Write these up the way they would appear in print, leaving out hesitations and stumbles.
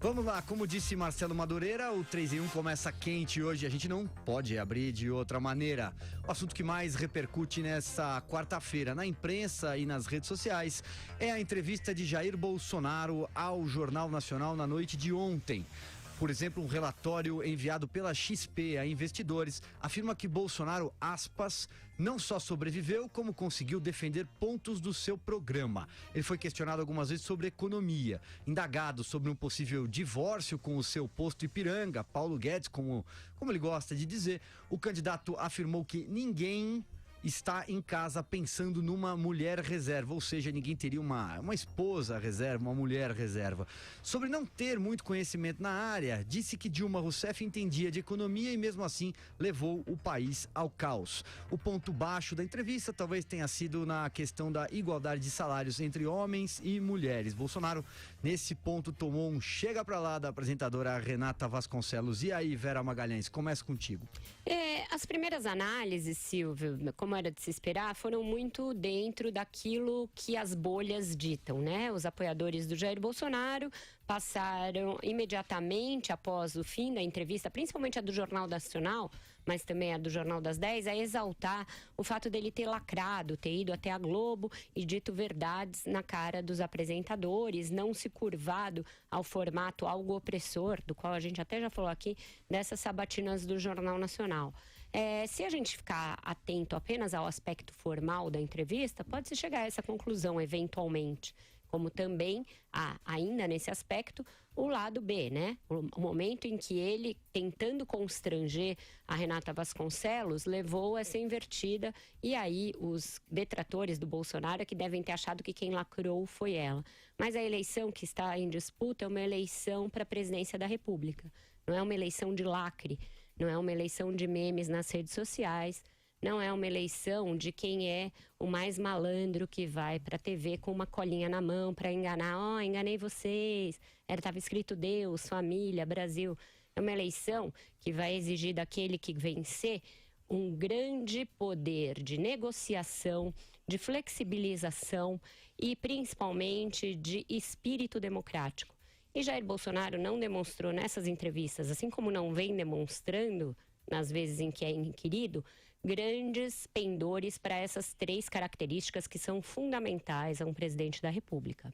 Vamos lá, como disse Marcelo Madureira, o 3 em 1 começa quente hoje, a gente não pode abrir de outra maneira. O assunto que mais repercute nessa quarta-feira na imprensa e nas redes sociais é a entrevista de Jair Bolsonaro ao Jornal Nacional na noite de ontem. Por exemplo, um relatório enviado pela XP a investidores afirma que Bolsonaro, aspas, não só sobreviveu, como conseguiu defender pontos do seu programa. Ele foi questionado algumas vezes sobre economia, indagado sobre um possível divórcio com o seu posto Ipiranga, Paulo Guedes, como ele gosta de dizer. O candidato afirmou que ninguém está em casa pensando numa mulher reserva, ou seja, ninguém teria uma esposa reserva, uma mulher reserva. Sobre não ter muito conhecimento na área, disse que Dilma Rousseff entendia de economia e mesmo assim levou o país ao caos. O ponto baixo da entrevista talvez tenha sido na questão da igualdade de salários entre homens e mulheres. Bolsonaro, nesse ponto, tomou um chega pra lá da apresentadora Renata Vasconcelos. E aí, Vera Magalhães, começa contigo. As primeiras análises, Silvio, como era de se esperar, foram muito dentro daquilo que as bolhas ditam, né? Os apoiadores do Jair Bolsonaro passaram imediatamente após o fim da entrevista, principalmente a do Jornal Nacional, mas também a do Jornal das 10, a exaltar o fato dele ter lacrado, ter ido até a Globo e dito verdades na cara dos apresentadores, não se curvado ao formato algo opressor, do qual a gente até já falou aqui, dessas sabatinas do Jornal Nacional. Se a gente ficar atento apenas ao aspecto formal da entrevista, pode-se chegar a essa conclusão eventualmente. Como também há, ainda nesse aspecto, o lado B, né? O momento em que ele, tentando constranger a Renata Vasconcelos, levou essa invertida e aí os detratores do Bolsonaro é que devem ter achado que quem lacrou foi ela. Mas a eleição que está em disputa é uma eleição para a presidência da República. Não é uma eleição de lacre, não é uma eleição de memes nas redes sociais, não é uma eleição de quem é o mais malandro que vai para a TV com uma colinha na mão para enganar. Enganei vocês. Estava escrito Deus, família, Brasil. É uma eleição que vai exigir daquele que vencer um grande poder de negociação, de flexibilização e principalmente de espírito democrático. E Jair Bolsonaro não demonstrou nessas entrevistas, assim como não vem demonstrando nas vezes em que é inquirido, grandes pendores para essas três características que são fundamentais a um presidente da República.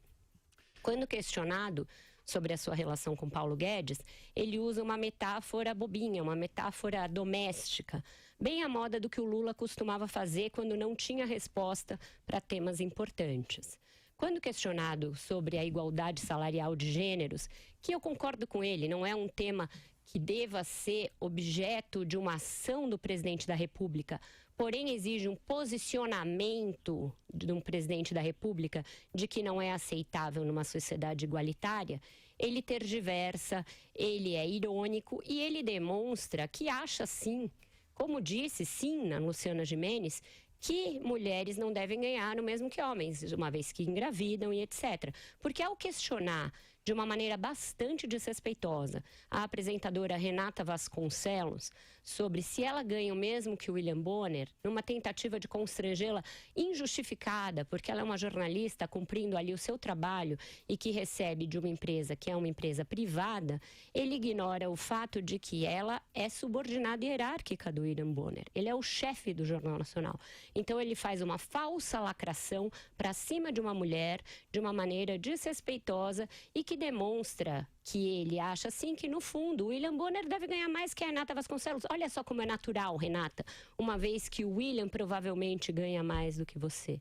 Quando questionado sobre a sua relação com Paulo Guedes, ele usa uma metáfora bobinha, uma metáfora doméstica, bem à moda do que o Lula costumava fazer quando não tinha resposta para temas importantes. Quando questionado sobre a igualdade salarial de gêneros, que eu concordo com ele, não é um tema que deva ser objeto de uma ação do presidente da República, porém exige um posicionamento de um presidente da República de que não é aceitável numa sociedade igualitária, ele tergiversa, ele é irônico e ele demonstra que acha sim, como disse sim na Luciana Gimenez, que mulheres não devem ganhar o mesmo que homens, uma vez que engravidam e etc. Porque ao questionar de uma maneira bastante desrespeitosa a apresentadora Renata Vasconcelos sobre se ela ganha o mesmo que o William Bonner, numa tentativa de constrangê-la injustificada, porque ela é uma jornalista cumprindo ali o seu trabalho e que recebe de uma empresa que é uma empresa privada, ele ignora o fato de que ela é subordinada hierárquica do William Bonner. Ele é o chefe do Jornal Nacional. Então ele faz uma falsa lacração para cima de uma mulher de uma maneira desrespeitosa e que demonstra que ele acha assim que no fundo o William Bonner deve ganhar mais que a Renata Vasconcelos. Olha só como é natural, Renata, uma vez que o William provavelmente ganha mais do que você.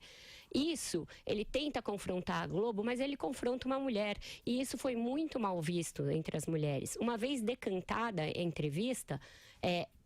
Isso, ele tenta confrontar a Globo, mas ele confronta uma mulher. E isso foi muito mal visto entre as mulheres. Uma vez decantada a entrevista,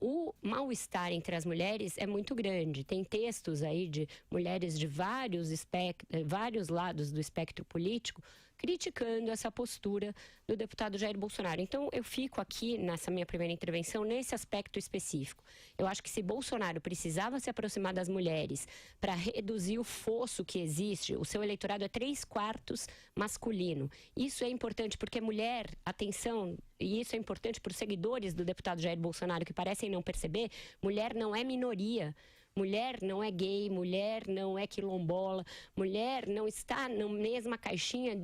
o mal-estar entre as mulheres é muito grande. Tem textos aí de mulheres de vários lados do espectro político criticando essa postura do deputado Jair Bolsonaro. Então, eu fico aqui, nessa minha primeira intervenção, nesse aspecto específico. Eu acho que se Bolsonaro precisava se aproximar das mulheres para reduzir o fosso que existe, o seu eleitorado é 3/4 masculino. Isso é importante porque mulher, atenção, e isso é importante para os seguidores do deputado Jair Bolsonaro que parecem não perceber, mulher não é minoria. Mulher não é gay, mulher não é quilombola, mulher não está na mesma caixinha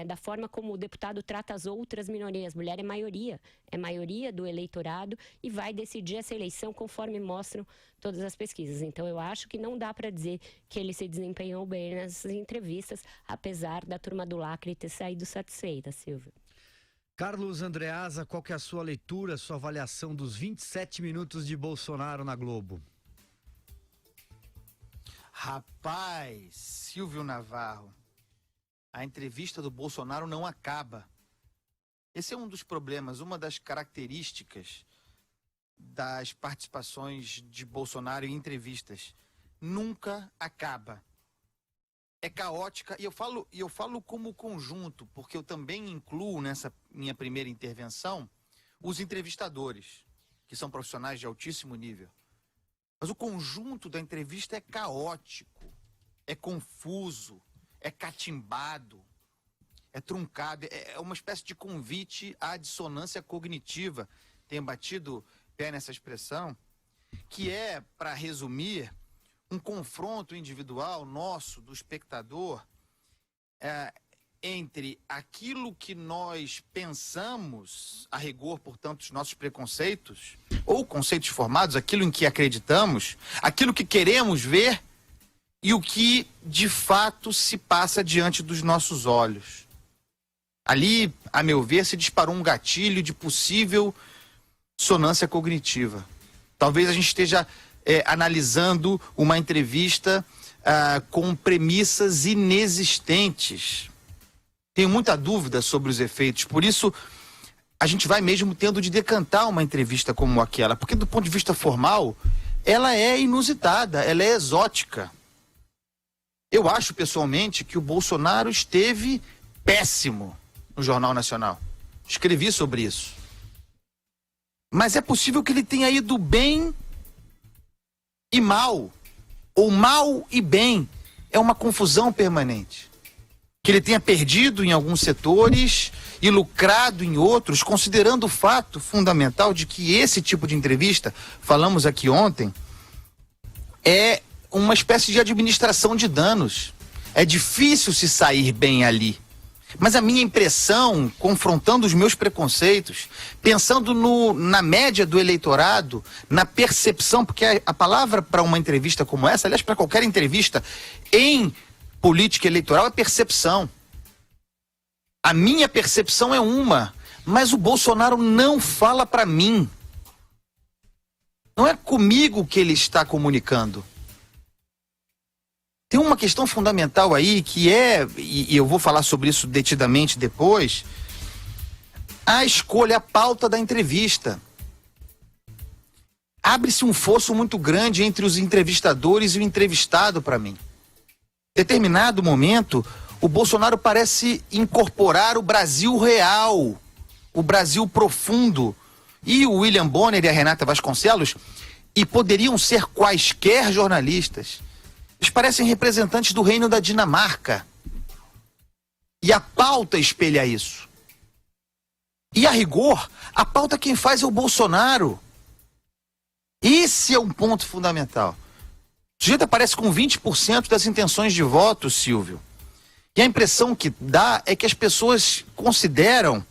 da forma como o deputado trata as outras minorias. Mulher é maioria do eleitorado e vai decidir essa eleição conforme mostram todas as pesquisas. Então, eu acho que não dá para dizer que ele se desempenhou bem nessas entrevistas, apesar da turma do Lacre ter saído satisfeita, Silvio. Carlos Andreasa, qual que é a sua leitura, sua avaliação dos 27 minutos de Bolsonaro na Globo? Rapaz, Silvio Navarro, a entrevista do Bolsonaro não acaba. Esse é um dos problemas, uma das características das participações de Bolsonaro em entrevistas. Nunca acaba. É caótica, e eu falo como conjunto, porque eu também incluo nessa minha primeira intervenção os entrevistadores, que são profissionais de altíssimo nível. Mas o conjunto da entrevista é caótico, é confuso, é catimbado, é truncado, é uma espécie de convite à dissonância cognitiva. Tenho batido pé nessa expressão, que é, para resumir, um confronto individual nosso, do espectador, entre aquilo que nós pensamos, a rigor, portanto, os nossos preconceitos, ou conceitos formados, aquilo em que acreditamos, aquilo que queremos ver e o que, de fato, se passa diante dos nossos olhos. Ali, a meu ver, se disparou um gatilho de possível dissonância cognitiva. Talvez a gente esteja analisando uma entrevista com premissas inexistentes. Tenho muita dúvida sobre os efeitos, por isso a gente vai mesmo tendo de decantar uma entrevista como aquela, porque do ponto de vista formal, ela é inusitada, ela é exótica. Eu acho pessoalmente que o Bolsonaro esteve péssimo no Jornal Nacional. Escrevi sobre isso. Mas é possível que ele tenha ido bem e mal, ou mal e bem. É uma confusão permanente. Que ele tenha perdido em alguns setores e lucrado em outros, considerando o fato fundamental de que esse tipo de entrevista, falamos aqui ontem, é uma espécie de administração de danos. É difícil se sair bem ali. Mas a minha impressão, confrontando os meus preconceitos, pensando na média do eleitorado, na percepção, porque a palavra para uma entrevista como essa, aliás, para qualquer entrevista em política eleitoral, é percepção. A minha percepção é uma, mas o Bolsonaro não fala para mim. Não é comigo que ele está comunicando. Tem uma questão fundamental aí que e eu vou falar sobre isso detidamente depois, a escolha, a pauta da entrevista. Abre-se um fosso muito grande entre os entrevistadores e o entrevistado para mim. Em determinado momento, o Bolsonaro parece incorporar o Brasil real, o Brasil profundo. E o William Bonner e a Renata Vasconcelos, e poderiam ser quaisquer jornalistas, eles parecem representantes do reino da Dinamarca. E a pauta espelha isso. E a rigor, a pauta quem faz é o Bolsonaro. Esse é um ponto fundamental. O sujeito aparece com 20% das intenções de voto, Silvio. E a impressão que dá é que as pessoas consideram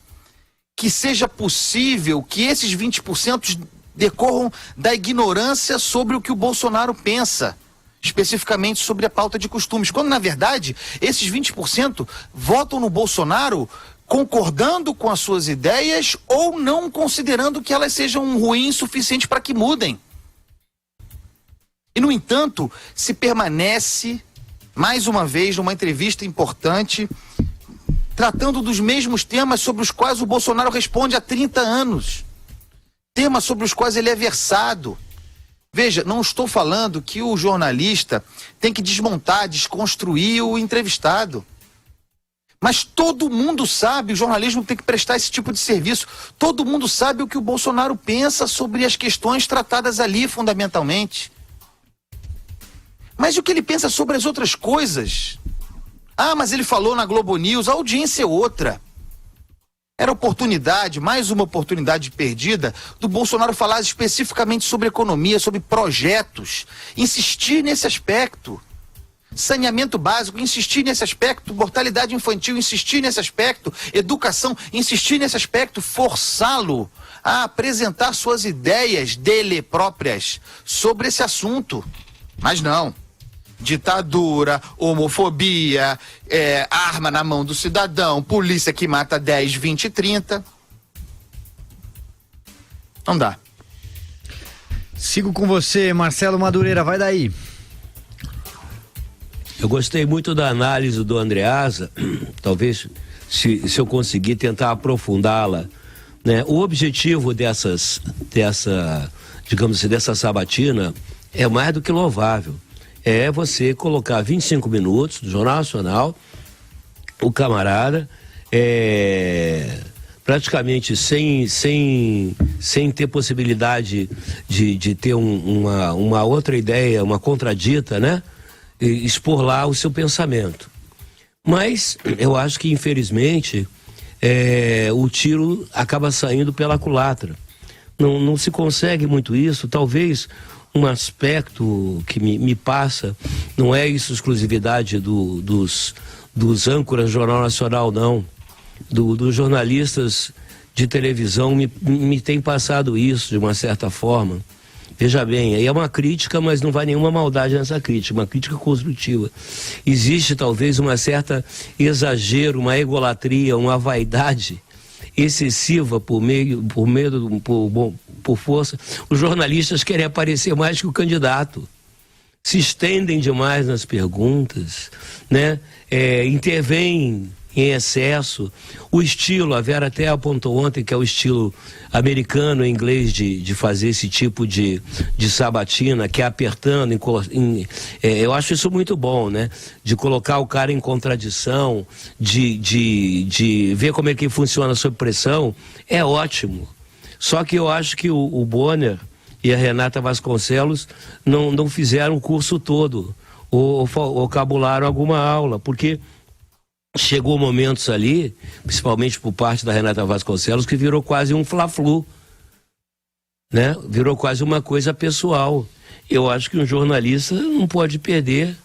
que seja possível que esses 20% decorram da ignorância sobre o que o Bolsonaro pensa, especificamente sobre a pauta de costumes, quando na verdade esses 20% votam no Bolsonaro concordando com as suas ideias ou não considerando que elas sejam ruins o suficiente para que mudem. E no entanto, se permanece mais uma vez numa entrevista importante, tratando dos mesmos temas sobre os quais o Bolsonaro responde há 30 anos. Temas sobre os quais ele é versado. Veja, não estou falando que o jornalista tem que desmontar, desconstruir o entrevistado. Mas todo mundo sabe, o jornalismo tem que prestar esse tipo de serviço. Todo mundo sabe o que o Bolsonaro pensa sobre as questões tratadas ali, fundamentalmente. Mas o que ele pensa sobre as outras coisas? Ah, mas ele falou na Globo News, a audiência é outra. Era oportunidade, mais uma oportunidade perdida, do Bolsonaro falar especificamente sobre economia, sobre projetos, insistir nesse aspecto. Saneamento básico, insistir nesse aspecto. Mortalidade infantil, insistir nesse aspecto. Educação, insistir nesse aspecto. Forçá-lo a apresentar suas ideias dele próprias sobre esse assunto. Mas não. Ditadura, homofobia, arma na mão do cidadão, polícia que mata 10, 20, 30. Não dá. Sigo com você, Marcelo Madureira, vai daí. Eu gostei muito da análise do Andreasa, talvez se eu conseguir tentar aprofundá-la, né? O objetivo dessa sabatina é mais do que louvável. É você colocar 25 minutos do Jornal Nacional, o camarada, praticamente sem ter possibilidade de ter uma outra ideia, uma contradita, né? E expor lá o seu pensamento. Mas eu acho que, infelizmente, o tiro acaba saindo pela culatra. Não se consegue muito isso, talvez. Um aspecto que me passa, não é isso exclusividade dos âncoras do Jornal Nacional, não. Dos jornalistas de televisão me tem passado isso de uma certa forma. Veja bem, aí é uma crítica, mas não vai nenhuma maldade nessa crítica, uma crítica construtiva. Existe talvez uma certa exagero, uma egolatria, uma vaidade excessiva por força. Os jornalistas querem aparecer mais que o candidato, se estendem demais nas perguntas, né? Intervêm em excesso. O estilo, a Vera até apontou ontem que é o estilo americano, em inglês, de fazer esse tipo de sabatina, que é apertando, eu acho isso muito bom, né? De colocar o cara em contradição, de ver como é que funciona sob pressão, é ótimo. Só que eu acho que o Bonner e a Renata Vasconcelos não fizeram o curso todo, ou cabularam alguma aula, porque chegou momentos ali, principalmente por parte da Renata Vasconcelos, que virou quase um fla-flu, né? Virou quase uma coisa pessoal. Eu acho que um jornalista não pode perder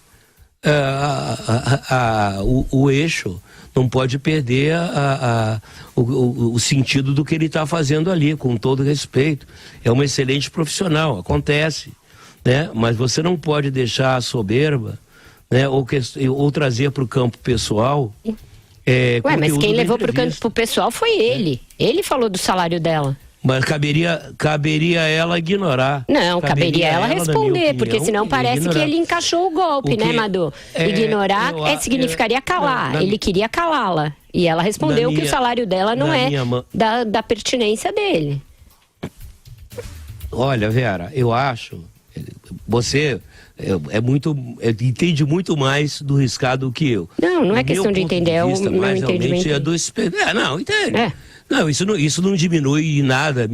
o eixo, não pode perder o sentido do que ele está fazendo ali, com todo respeito. É um excelente profissional, acontece, né? Mas você não pode deixar a soberba, né, ou trazer para o campo pessoal. Mas quem levou para o campo pessoal foi ele. Ele falou do salário dela. Mas caberia ela ignorar. Não, caberia ela responder, porque senão parece que ele encaixou o golpe, né, Madu? Ignorar significaria calar. Ele queria calá-la. E ela respondeu que o salário dela não é da pertinência dele. Olha, Vera, eu acho... Você entende muito mais do riscado que eu. Não é questão de entender, é o meu entendimento. Não, entende. Não, isso não diminui em nada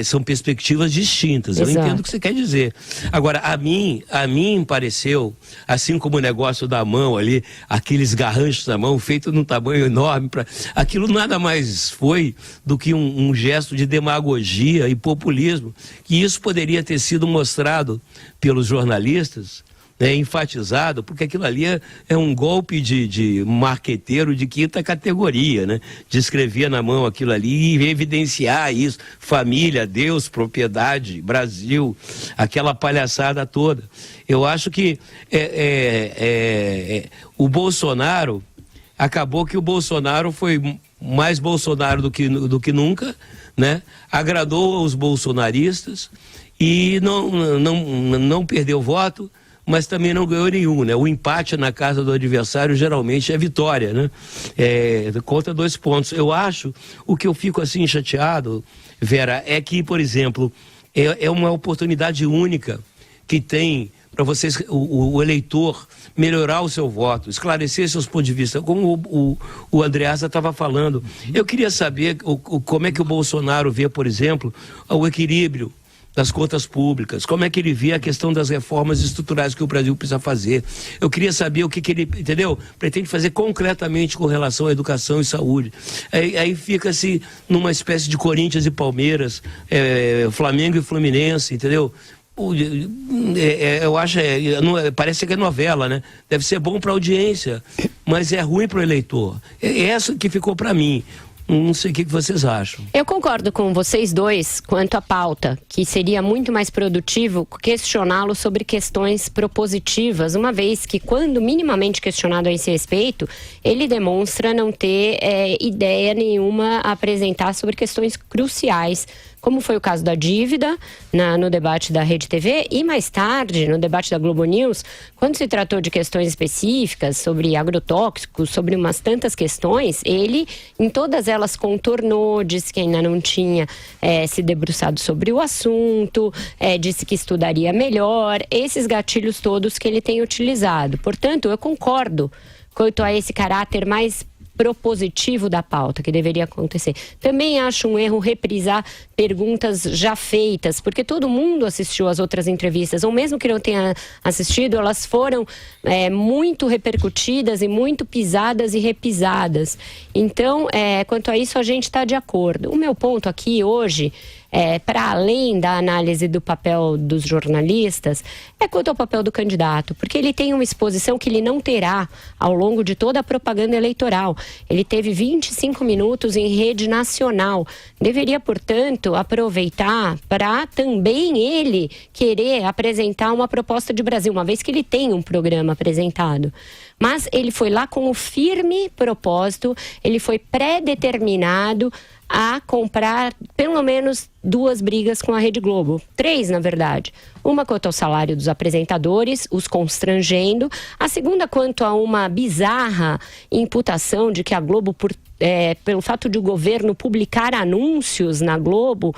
são perspectivas distintas. Exato. Eu entendo o que você quer dizer. Agora, a mim pareceu, assim como o negócio da mão ali, aqueles garranchos na mão, feito num tamanho enorme, aquilo nada mais foi do que um gesto de demagogia e populismo, que isso poderia ter sido mostrado pelos jornalistas, né, enfatizado, porque aquilo ali é um golpe de marqueteiro de quinta categoria, né? De escrever na mão aquilo ali e evidenciar isso, família, Deus, propriedade, Brasil, aquela palhaçada toda. Eu acho que o Bolsonaro, acabou que o Bolsonaro foi mais Bolsonaro do que nunca, né? Agradou os bolsonaristas e não perdeu voto, mas também não ganhou nenhum, né? O empate na casa do adversário geralmente é vitória, né? Conta 2 pontos. Eu acho, o que eu fico assim chateado, Vera, é que, por exemplo, é uma oportunidade única que tem para vocês, o eleitor, melhorar o seu voto, esclarecer seus pontos de vista, como o Andreasa estava falando. Eu queria saber como é que o Bolsonaro vê, por exemplo, o equilíbrio das contas públicas, como é que ele vê a questão das reformas estruturais que o Brasil precisa fazer. Eu queria saber o que ele, entendeu? Pretende fazer concretamente com relação à educação e saúde. Aí fica-se numa espécie de Corinthians e Palmeiras, Flamengo e Fluminense, entendeu? Eu acho, parece que é novela, né? Deve ser bom para a audiência, mas é ruim para o eleitor. É essa que ficou para mim. Não sei o que vocês acham. Eu concordo com vocês dois quanto à pauta, que seria muito mais produtivo questioná-lo sobre questões propositivas, uma vez que, quando minimamente questionado a esse respeito, ele demonstra não ter ideia nenhuma a apresentar sobre questões cruciais, como foi o caso da dívida no debate da Rede TV e mais tarde no debate da Globo News, quando se tratou de questões específicas sobre agrotóxicos, sobre umas tantas questões, ele em todas elas contornou, disse que ainda não tinha se debruçado sobre o assunto, disse que estudaria melhor, esses gatilhos todos que ele tem utilizado. Portanto, eu concordo quanto a esse caráter mais propositivo da pauta que deveria acontecer. Também acho um erro reprisar perguntas já feitas, porque todo mundo assistiu às outras entrevistas, ou mesmo que não tenha assistido, elas foram muito repercutidas e muito pisadas e repisadas. Então, quanto a isso, a gente está de acordo. O meu ponto aqui hoje, para além da análise do papel dos jornalistas, quanto ao papel do candidato, porque ele tem uma exposição que ele não terá ao longo de toda a propaganda eleitoral. Ele teve 25 minutos em rede nacional. Deveria, portanto, aproveitar para também ele querer apresentar uma proposta de Brasil, uma vez que ele tem um programa apresentado. Mas ele foi lá com o firme propósito, ele foi pré-determinado a comprar pelo menos 2 brigas com a Rede Globo. 3, na verdade. Uma quanto ao salário dos apresentadores, os constrangendo. A segunda quanto a uma bizarra imputação de que a Globo, pelo fato de o governo publicar anúncios na Globo,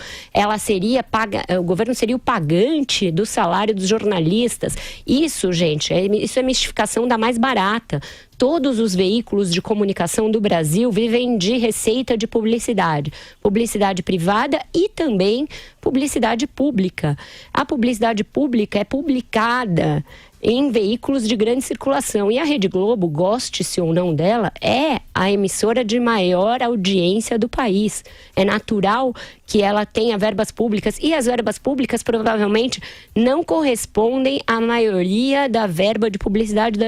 o governo seria o pagante do salário dos jornalistas. Isso, gente, isso é mistificação da mais barata. Todos os veículos de comunicação do Brasil vivem de receita de publicidade. Publicidade privada e também publicidade pública. A publicidade pública é publicada em veículos de grande circulação. E a Rede Globo, goste-se ou não dela, é a emissora de maior audiência do país. É natural que ela tenha verbas públicas, e as verbas públicas provavelmente não correspondem à maioria da verba de publicidade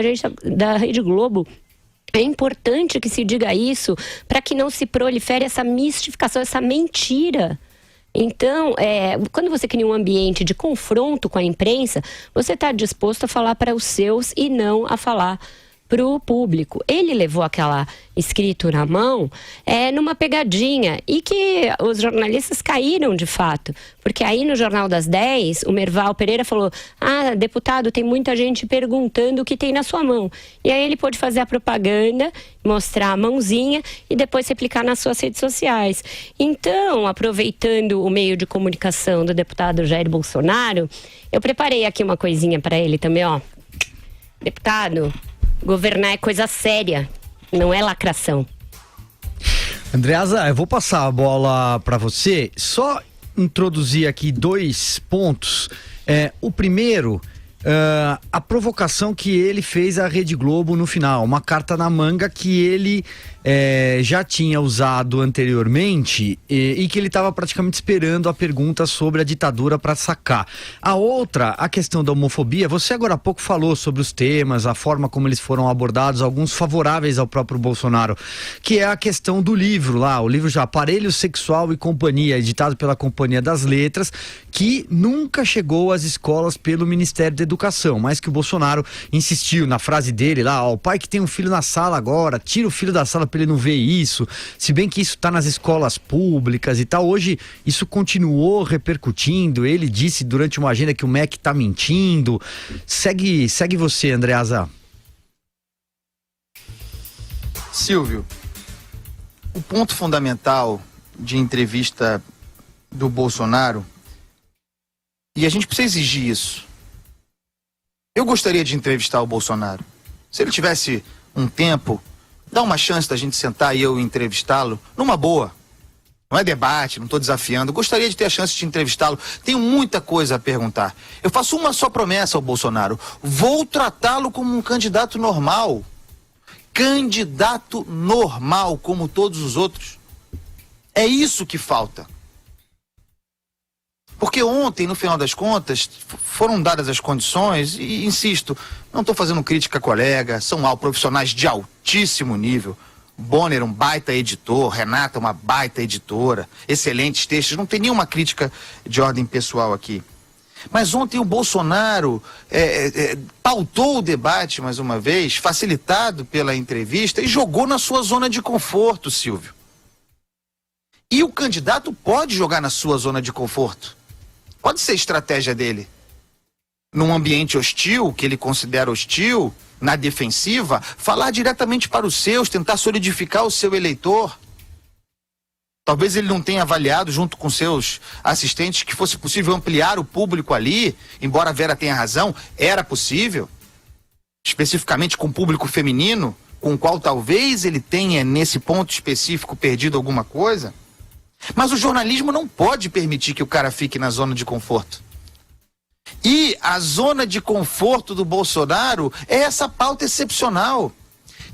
da Rede Globo. É importante que se diga isso para que não se prolifere essa mistificação, essa mentira. Então, quando você cria um ambiente de confronto com a imprensa, você está disposto a falar para os seus e não a falar para o público. Ele levou aquela escrito na mão numa pegadinha, e que os jornalistas caíram de fato, porque aí no Jornal das 10 o Merval Pereira falou: deputado, tem muita gente perguntando o que tem na sua mão. E aí ele pôde fazer a propaganda, mostrar a mãozinha e depois replicar nas suas redes sociais. Então, aproveitando o meio de comunicação do deputado Jair Bolsonaro, eu preparei aqui uma coisinha para ele também, ó. Deputado, governar é coisa séria, não é lacração. Andreasa, eu vou passar a bola para você, só introduzir aqui 2 pontos. O primeiro, a provocação que ele fez à Rede Globo no final, uma carta na manga que ele já tinha usado anteriormente e que ele estava praticamente esperando a pergunta sobre a ditadura para sacar. A outra, a questão da homofobia, você agora há pouco falou sobre os temas, a forma como eles foram abordados, alguns favoráveis ao próprio Bolsonaro, que é a questão do livro lá, o livro já Aparelho Sexual e Companhia, editado pela Companhia das Letras, que nunca chegou às escolas pelo Ministério da Educação, mas que o Bolsonaro insistiu na frase dele lá: o pai que tem um filho na sala agora, tira o filho da sala para ele não ver isso, se bem que isso está nas escolas públicas e tal. Hoje isso continuou repercutindo, ele disse durante uma agenda que o MEC está mentindo. Segue você, Andreasa. Silvio, o ponto fundamental de entrevista do Bolsonaro, e a gente precisa exigir isso. Eu gostaria de entrevistar o Bolsonaro. Se ele tivesse um tempo, dá uma chance da gente sentar e eu entrevistá-lo numa boa. Não é debate, não estou desafiando. Gostaria de ter a chance de entrevistá-lo. Tenho muita coisa a perguntar. Eu faço uma só promessa ao Bolsonaro. Vou tratá-lo como um candidato normal. Candidato normal, como todos os outros. É isso que falta. Porque ontem, no final das contas, foram dadas as condições, e insisto, não estou fazendo crítica a colega, são profissionais de altíssimo nível. Bonner, um baita editor, Renata, uma baita editora, excelentes textos, não tem nenhuma crítica de ordem pessoal aqui. Mas ontem o Bolsonaro pautou o debate, mais uma vez, facilitado pela entrevista, e jogou na sua zona de conforto, Silvio. E o candidato pode jogar na sua zona de conforto. Pode ser estratégia dele. Num ambiente hostil, que ele considera hostil, na defensiva, falar diretamente para os seus, tentar solidificar o seu eleitor. Talvez ele não tenha avaliado, junto com seus assistentes, que fosse possível ampliar o público ali, embora a Vera tenha razão, era possível. Especificamente com o público feminino, com o qual talvez ele tenha, nesse ponto específico, perdido alguma coisa. Mas o jornalismo não pode permitir que o cara fique na zona de conforto. E a zona de conforto do Bolsonaro é essa pauta excepcional.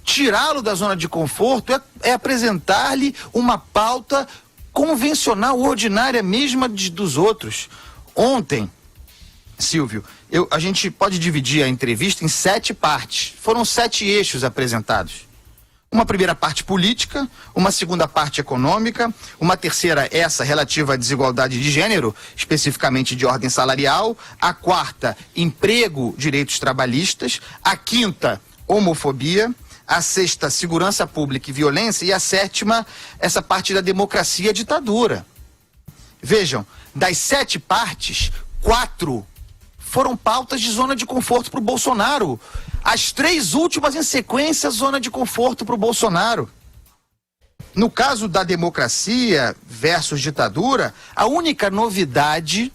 Tirá-lo da zona de conforto é apresentar-lhe uma pauta convencional, ordinária, mesma dos outros. Ontem, Silvio, a gente pode dividir a entrevista em 7 partes. Foram 7 eixos apresentados. Uma primeira parte política, uma segunda parte econômica, uma terceira essa relativa à desigualdade de gênero, especificamente de ordem salarial, a quarta, emprego, direitos trabalhistas, a quinta, homofobia, a sexta, segurança pública e violência, e a sétima, essa parte da democracia e ditadura. Vejam, das 7 partes, 4 foram pautas de zona de conforto para o Bolsonaro. As 3 últimas em sequência, zona de conforto para o Bolsonaro. No caso da democracia versus ditadura, a única novidade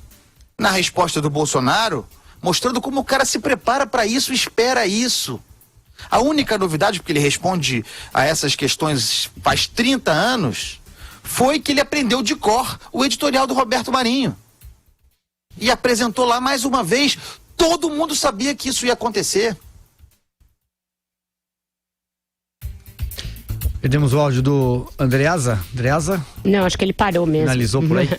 na resposta do Bolsonaro, mostrando como o cara se prepara para isso, espera isso. A única novidade, porque ele responde a essas questões faz 30 anos, foi que ele aprendeu de cor o editorial do Roberto Marinho. E apresentou lá mais uma vez. Todo mundo sabia que isso ia acontecer. Perdemos o áudio do Andreasa? Não, acho que ele parou mesmo. Finalizou por aí?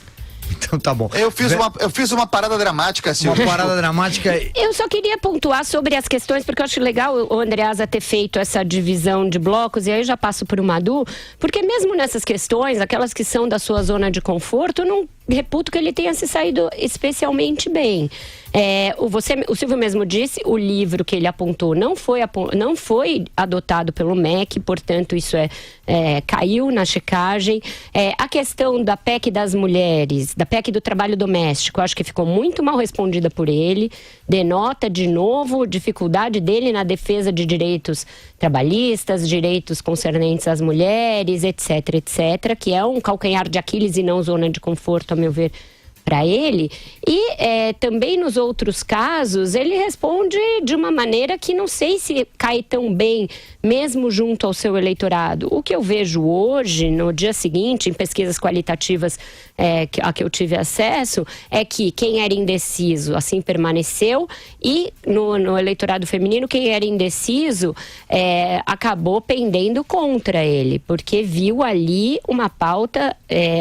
Então tá bom. Eu fiz uma parada dramática, Silvio. Uma parada dramática. Eu só queria pontuar sobre as questões, porque eu acho legal o Andreasa ter feito essa divisão de blocos, e aí eu já passo por uma Madu, porque mesmo nessas questões, aquelas que são da sua zona de conforto, eu não reputo que ele tenha se saído especialmente bem. O Silvio mesmo disse, o livro que ele apontou não foi adotado pelo MEC, portanto isso caiu na checagem. A questão da PEC das mulheres, da PEC do trabalho doméstico, acho que ficou muito mal respondida por ele, denota de novo dificuldade dele na defesa de direitos trabalhistas, direitos concernentes às mulheres, etc, que é um calcanhar de Aquiles e não zona de conforto, a meu ver, para ele. E também nos outros casos, ele responde de uma maneira que não sei se cai tão bem, mesmo junto ao seu eleitorado. O que eu vejo hoje, no dia seguinte, em pesquisas qualitativas a que eu tive acesso, é que quem era indeciso, assim permaneceu, e no eleitorado feminino, quem era indeciso acabou pendendo contra ele, porque viu ali uma pauta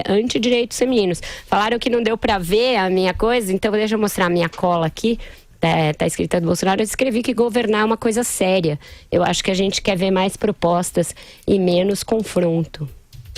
anti-direitos femininos. Falaram que não deu para ver a minha coisa, então deixa eu mostrar a minha cola aqui. Tá escrita do Bolsonaro, eu escrevi que governar é uma coisa séria. Eu acho que a gente quer ver mais propostas e menos confronto.